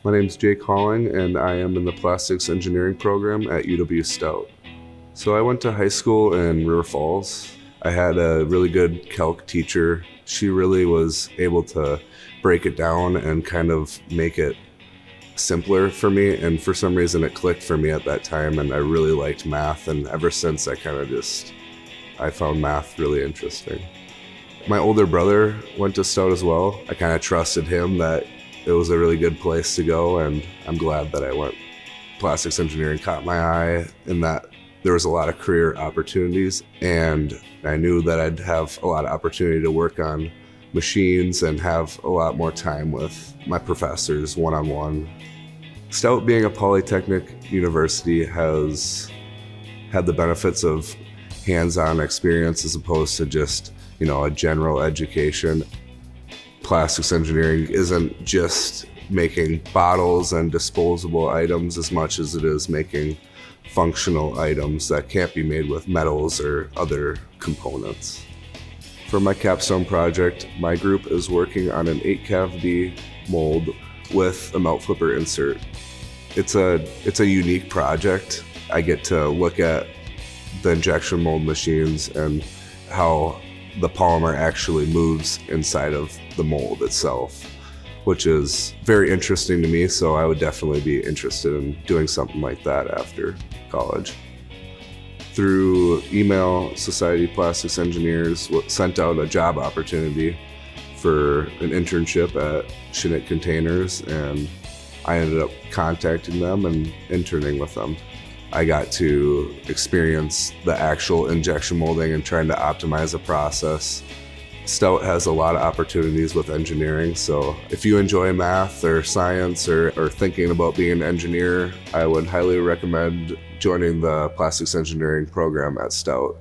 My name's Jake Halling, and I am in the plastics engineering program at UW-Stout. So I went to high school in River Falls. I had a really good calc teacher. She really was able to break it down and kind of make it simpler for me, and for some reason it clicked for me at that time, and I really liked math, and ever since I found math really interesting. My older brother went to Stout as well. I kind of trusted him that it was a really good place to go, and I'm glad that I went. Plastics engineering caught my eye in that there was a lot of career opportunities, and I knew that I'd have a lot of opportunity to work on machines and have a lot more time with my professors one-on-one. Stout being a polytechnic university has had the benefits of hands-on experience as opposed to just, a general education. Plastics engineering isn't just making bottles and disposable items as much as it is making functional items that can't be made with metals or other components. For my capstone project, my group is working on an 8-cavity mold with a melt flipper insert. It's a unique project. I get to look at the injection mold machines and how the polymer actually moves inside of the mold itself, which is very interesting to me, so I would definitely be interested in doing something like that after college. Through email, Society of Plastics Engineers sent out a job opportunity for an internship at Chinook Containers, and I ended up contacting them and interning with them. I got to experience the actual injection molding and trying to optimize the process. Stout has a lot of opportunities with engineering, so if you enjoy math or science or thinking about being an engineer, I would highly recommend joining the plastics engineering program at Stout.